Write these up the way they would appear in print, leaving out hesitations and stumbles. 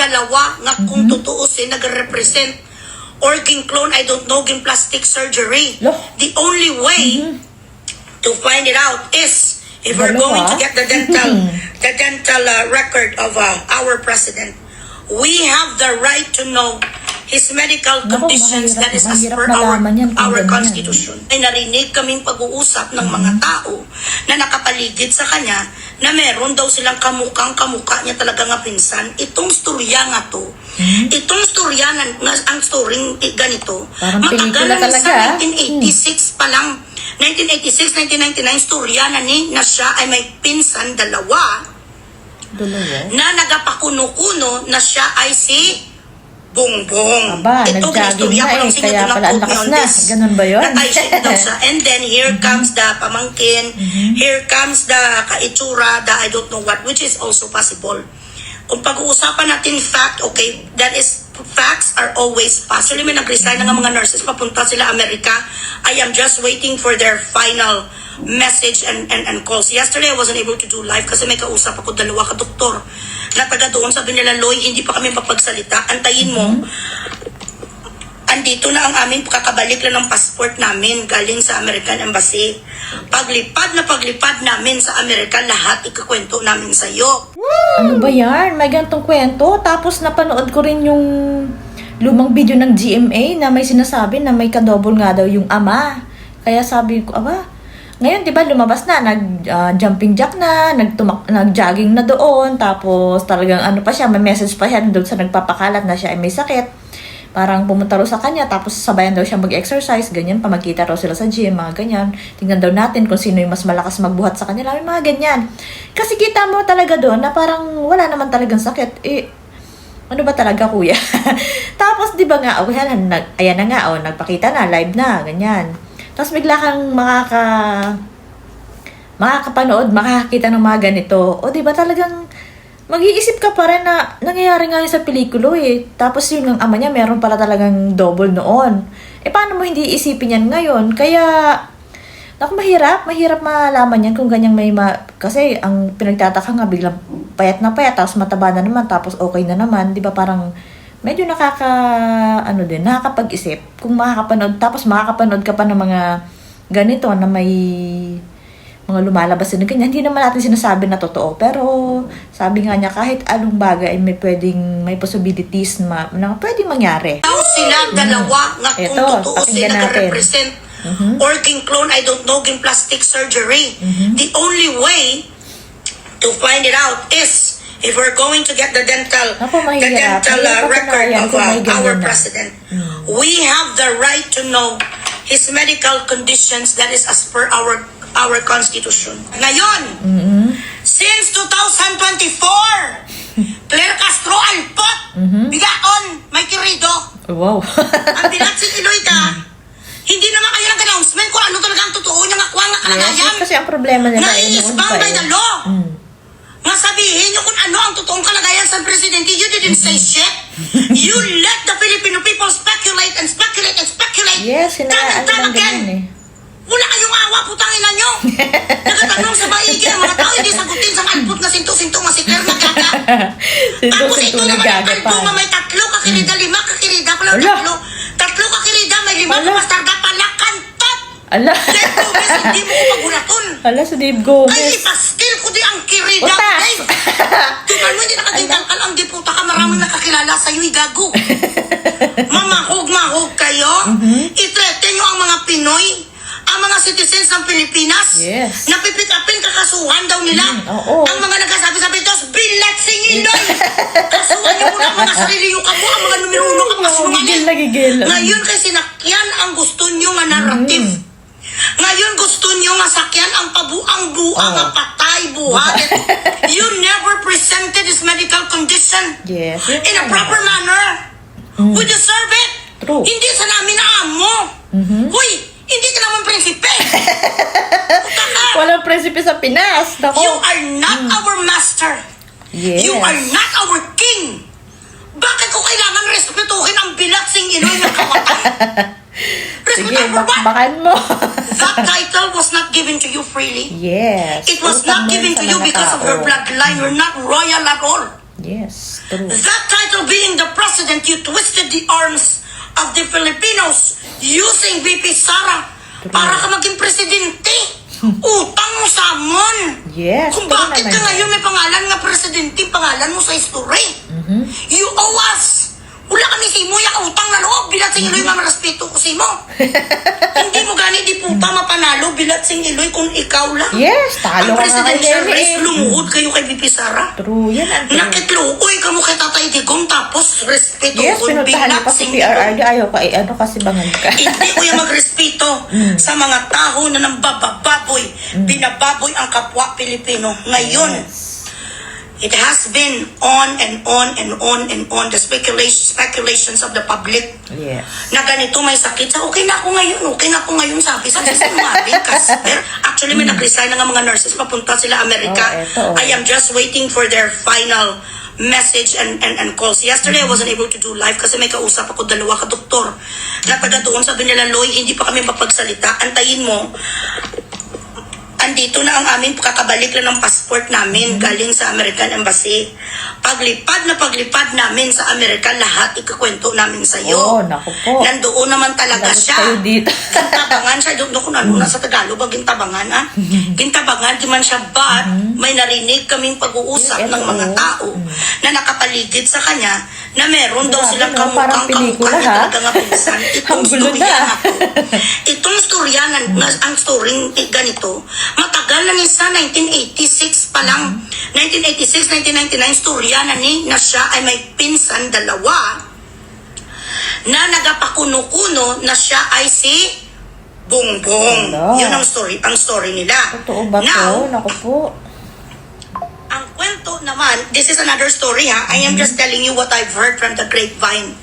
dalawa nga kung totoo si nag-represent or ging clone, I don't know, ging plastic surgery. The only way to find it out is if we're going to get the dental record of our president. We have the right to know his medical conditions that is as per our constitution. Ay narinig kaming pag-uusap ng mga tao na nakapaligid sa kanya na meron daw silang kamukha niya talaga nga pinsan. Itong storya nga to, itong storya ang story ganito, matagal sa 1986 pa lang, 1986, 1999, storya na siya ay may pinsan dalawa na nagapakuno-kuno na siya ay si Bongbong. Aba, nag-jogging na kaya pala ang lakas na. Ganun ba yun? And then here comes the pamangkin, here comes the kaitsura, the I don't know what, which is also possible. Kung pag-uusapan natin fact, okay, that is, facts are always possible. May nag-resign na nga mga nurses, papunta sila Amerika. I am just waiting for their final message and calls. Yesterday, I wasn't able to do live kasi may kausap ako, dalawa ka doktor na taga doon. Sabi nila, Loy, hindi pa kami mapagsalita. Antayin mo. Andito na ang aming kakabalik lang ng passport namin galing sa American Embassy. Paglipad namin sa Amerika, lahat ikakwento namin sa iyo. Ano ba yan? May gantong kwento. Tapos napanood ko rin yung lumang video ng GMA na may sinasabi na may kadouble nga daw yung ama. Kaya sabi ko, ngayon, di ba, lumabas na, nag-jumping jack na, nag-jogging na doon, tapos talagang ano pa siya, may message pa siya doon sa nagpapakalat na siya ay may sakit. Parang pumunta raw sa kanya, tapos sabayan daw siya mag-exercise, ganyan, pamagkita raw sila sa gym, mga ganyan. Tingnan daw natin kung sino yung mas malakas magbuhat sa kanila, mga ganyan. Kasi kita mo talaga doon na parang wala naman talagang sakit. Ano ba talaga, kuya? Tapos, di ba nga, ayan na nga, nagpakita na, live na, ganyan. Tapos bigla kang makakapanood, makakakita ng mga ganito. O diba talagang mag-iisip ka pa rin na nangyayari nga yun sa pelikulo eh. Tapos yun ng ama niya, meron pala talagang double noon. Paano mo hindi isipin yan ngayon? Kaya, mahirap malaman yan kung ganyang kasi ang pinagtataka nga biglang payat na payat, tapos mataba na naman, tapos okay na naman. Diba parang medyo nakakapag-isip kung makakapanood, tapos makakapanood ka pa ng mga ganito na may mga lumalabas na ganyan. Hindi naman natin sinasabi na totoo, pero sabi nga niya kahit anong bagay ay may possibilities na pwedeng mangyari. Sila dalawa nga kung totoo sila nag-represent or ging clone, I don't know, ging plastic surgery. The only way to find it out is if we're going to get the dental record of our president. We have the right to know his medical conditions that is as per our constitution. Ngayon, since 2024, Claire Castro Alpot, bigaon, may kirido. Wow. Ang binat si Iloy ka, hindi naman kayo nag-announcement kung ano talaga ang totoo niya nga kuwang kalagayan. Yes, kasi ang problema nila ay is bound by the law. Masabihin nyo kung ano ang totoong kalagayan sa presidente. You didn't say shit. You let the Filipino people speculate and speculate and speculate. Yes, hinayaan lang ganyan eh. Wala kayong awa, putang ina nyo. Nagatanong sa maigi ng mga tao, hindi sagutin sa alpot na sinto-sinto masikler na gaga. Tapos ito naman ang alpot na may 3 kakirida, 5 kakirida, palang 3. 3 kakirida, may 5 kamastarda, palakantot. Ala. Dave Gomez, hindi mo ko pagulaton. Ala, sa Dave Gomez. Ay, ipaskil ko di ang kirida. Dave. Tumal mo, hindi nakadintal ka lang, di puta ka, maraming nakakilala sa'yo, igago. Mamahog kayo. Itrete nyo ang mga Pinoy, ang mga citizens ng Pilipinas. Yes. Napipit-apin kakasuhan daw nila. Ang mga nagkasabi-sabi ito, bilat singinoy. Kasuhan nyo muna ang mga sarili yung kamo, ang mga numero 1 ang mga sungaling. Ngayon kasi sinakyan ang gusto nyo nga narrative. Ngayon gusto nyo nga sakyan ang pabuang-buang nga patay buhat. You never presented his medical condition in a proper manner. We deserve it. True. Hindi sa namin na amo. Huy, hindi ka naman prinsipe. Walang prinsipe sa Pinas. Dako. You are not our master. Yes. You are not our king. Bakit ko kailangan respetuhin ang bilatsing inoy ng kawatan? Sige, bakbakan mo. That title was not given to you freely. Yes. It was not given to you because of your bloodline. You're not royal at all. Yes, true. That title being the president, you twisted the arms of the Filipinos using VP Sara para ka maging presidente. Utang mo sa amon. Yes, Kung true bakit naman ka yan. ngayon may pangalan nga presidente, pangalan mo sa history. You owe us. Wala kami si mo, yak utang na loob. Bilat sing iloy mamarespeto ko si mo. Hindi mo gani di puta mapanalo. Bilat sing iloy kung ikaw lang. Yes, talo ang ka nga presidential kay race, Lenny. lumuhod kayo kay VP Sara. True, yan ang true. Nakitluoy ka mo kay Tatay Digong tapos respeto Yes, ko pinuntahan niyo pa sa PRRD. Ayaw ka, ano kasi bangan ka. Hindi ko yung magrespeto sa mga tao na nambababoy. Binababoy ang kapwa Pilipino. Ngayon, it has been on and on and on and on the speculations of the public Yes. na ganito may sakit. Sa okay na ako ngayon, sabi sa sinungaling Casper. Actually, may nag-resign na nga mga nurses, papunta sila Amerika. I am just waiting for their final message and calls. Yesterday, I wasn't able to do live kasi may kausap ako, 2 ka doktor na taga doon. Sabi nila, Loy, hindi pa kami mapagsalita. Antayin mo. Andito na ang aming kakabalik lang ng passport namin galing sa American Embassy. Paglipad namin sa Amerika, lahat ikakwento namin sa iyo. Oh, naku po. Nandoon naman talaga Lagot siya. kayo dito. Gintabangan siya. Doon ko na sa Tagalog ba gintabangan, ha? Gintabangan, di man siya, but may narinig kaming pag-uusap ng mga tao na nakapaligid sa kanya na meron daw silang parang kamukha pelikula, niya ha? talaga nga pinsan. Itong Ang gulo storya na. na to. Itong storya na, ang story ganito, matagal na niya sa 1986 pa lang. 1986, 1999, storya na ni na siya ay may pinsan 2 na nagapakuno-kuno na siya ay si Bongbong. Hello. Yun ang story nila. Totoo ba Now, po? Naku po. ang kwento naman, this is another story, ha. I am just telling you what I've heard from the grapevine.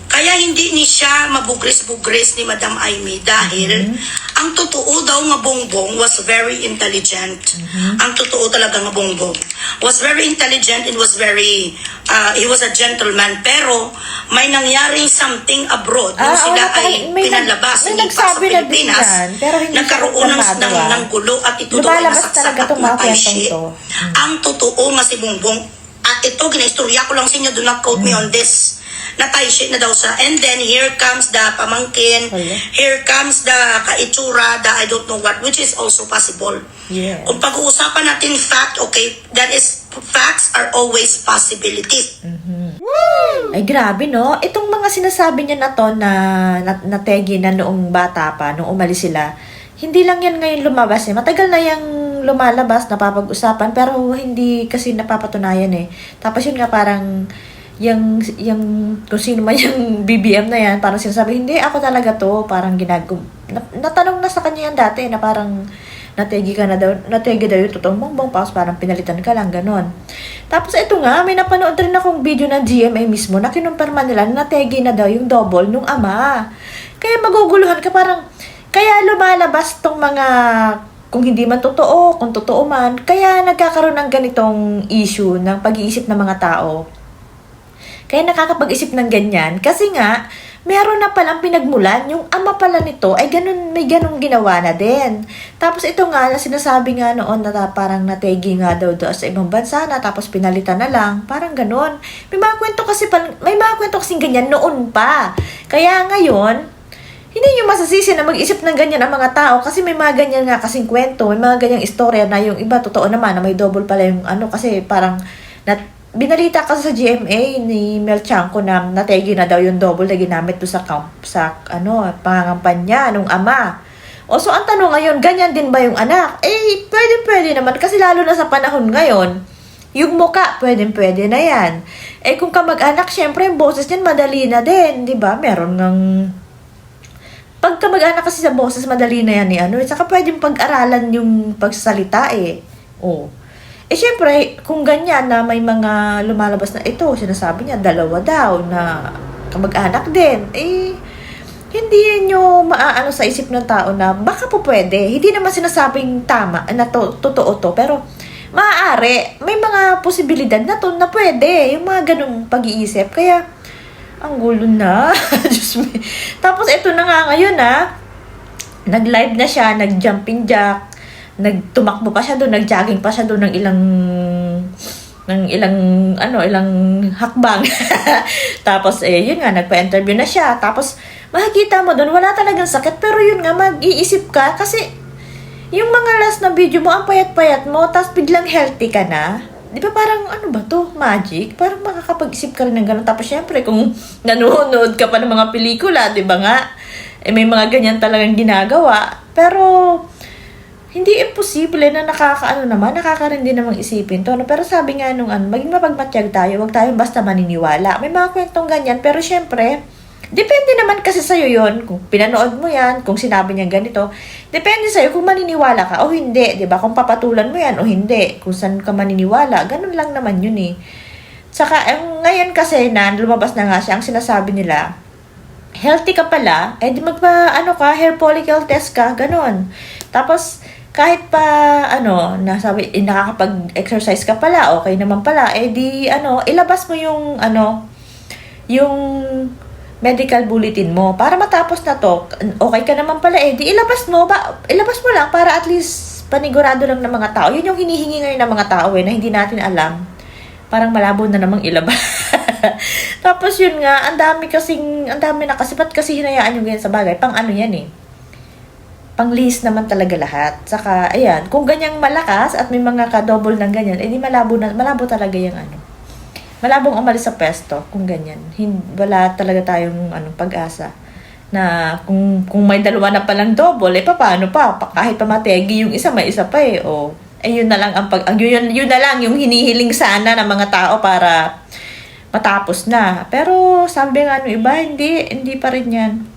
Kaya hindi ni siya mabugris-bugris ni Madam Aimee dahil ang totoo daw nga Bongbong was very intelligent. Ang totoo talaga nga Bongbong was very intelligent and was very he was a gentleman, pero may nangyaring something abroad nung sila ay pinalabas hindi pa sa Pilipinas. Nagkaroon ng gulo at ito daw ay nasaksak at matayshi. Ang totoo nga si Bongbong, at ito ginaistorya ko lang sa inyo, do not quote me on this, natayshi na daw siya. And then here comes the pamangkin, here comes the kaitsura, the I don't know what, which is also possible. Yes. Kung pag-uusapan natin fact, okay, that is, facts are always possibilities. Ay, grabe, no? Itong mga sinasabi niya na to na nategi na noong bata pa, noong umalis sila, hindi lang yan ngayon lumabas eh. Matagal na yung lumalabas, napapag-usapan, pero hindi kasi napapatunayan eh. Tapos yun nga parang, yung kung sino man yung BBM na yan, parang sinasabi, hindi, ako talaga to, parang natanong na sa kanya yan dati, na parang, nategi daw yung totoong Bongbong, parang pinalitan ka lang, ganon. Tapos ito nga, may napanood rin akong video ng GMA mismo, na kinumpirma nila, nategi na daw yung double nung ama. Kaya maguguluhan ka, parang, kaya lumalabas tong mga, kung hindi man totoo, kung totoo man, kaya nagkakaroon ng ganitong issue ng pag-iisip ng mga tao. Kaya nakakapag-isip ng ganyan. Kasi nga, meron na palang pinagmulan. Yung ama pala nito ay ganun, may ganung ginawa na din. Tapos ito nga, na sinasabi nga noon na parang nategi nga daw sa ibang bansa na tapos pinalitan na lang. Parang ganun. May mga kwento kasing ganyan noon pa. Kaya ngayon, hindi nyo masasisi na mag-isip ng ganyan ang mga tao kasi may mga ganyan nga kasing kwento, may mga ganyang istorya na yung iba totoo naman na may double pala yung ano kasi parang binalita kasi sa GMA ni Mel Chanco na nategi na daw yung double na ginamit doon sa pangangampanya nung ama. O so ang tanong ngayon, ganyan din ba yung anak? Eh, pwede naman kasi lalo na sa panahon ngayon, yung muka, pwede na yan. Eh kung kamag-anak, syempre yung boses niyan madali na din, di ba? Meron ngang pagka mag-anak kasi sa boses, madali na yan saka pwedeng pag-aralan yung pagsasalita eh. Oh. Eh syempre, kung ganyan na may mga lumalabas na ito, sinasabi niya, 2 daw na kamag-anak din, eh, hindi nyo maaano sa isip ng tao na baka po pwede. Hindi naman sinasabing tama, na totoo to, pero maaari, may mga posibilidad na to na pwede, yung mga ganung pag-iisip. Kaya, ang gulo na. Diyos me. Tapos ito na nga ngayon nag-live na siya, nag-jumping jack, nagtumakbo pa siya doon, nag-jogging pa siya doon ng ng ilang hakbang. Tapos, yun nga, nagpa-interview na siya. Tapos, makikita mo doon, wala talagang sakit. Pero yun nga, mag-iisip ka. Kasi, yung mga last na video mo, ang payat-payat mo, tapos biglang healthy ka na. Di ba parang, ano ba to? Magic? Parang makakapag-isip ka rin ng gano'n. Tapos, syempre, kung nanonood ka pa ng mga pelikula, di ba nga? May mga ganyan talagang ginagawa. Pero, hindi imposible na nakaka-rin din namang isipin to. No? Pero sabi nga nung maging mapagmatyag tayo, huwag tayong basta maniniwala. May mga kwentong ganyan, pero syempre, depende naman kasi sa'yo yon kung pinanood mo yan, kung sinabi niya ganito, depende sa'yo kung maniniwala ka o hindi, di ba? Kung papatulan mo yan o hindi, kung saan ka maniniwala, ganun lang naman yun eh. Saka, ngayon kasi na, lumabas na nga siya, ang sinasabi nila, healthy ka pala, di hair follicle test ka, ganun. Tapos, kahit pa, nakakapag-exercise ka pala, okay naman pala, ilabas mo yung medical bulletin mo. Para matapos na to, okay ka naman pala, ilabas mo lang para at least panigurado lang ng mga tao. Yun yung hinihingi ngayon ng mga tao na hindi natin alam. Parang malabo na namang ilabas. Tapos yun nga, ang dami na kasi, ba't kasi hinayaan yung ganyan sa bagay? Pang yan eh. Pang-list naman talaga lahat. Saka, ayan, kung ganyang malakas at may mga ka-double ng ganyan, di malabo talaga yung malabong umalis sa pesto kung ganyan. Wala talaga tayong pag-asa na kung may dalawa na palang double, paano pa? Kahit pa mategi yung isa, may isa pa eh. Yun na lang yun na lang yung hinihiling sana ng mga tao para matapos na. Pero sabi nga iba, hindi pa rin yan.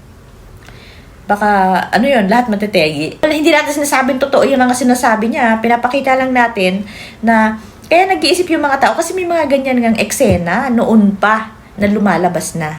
Baka, lahat matetegi. Hindi natin sinasabing totoo yung mga sinasabi niya. Pinapakita lang natin na, kaya nag-iisip yung mga tao, kasi may mga ganyan ngang eksena noon pa na lumalabas na.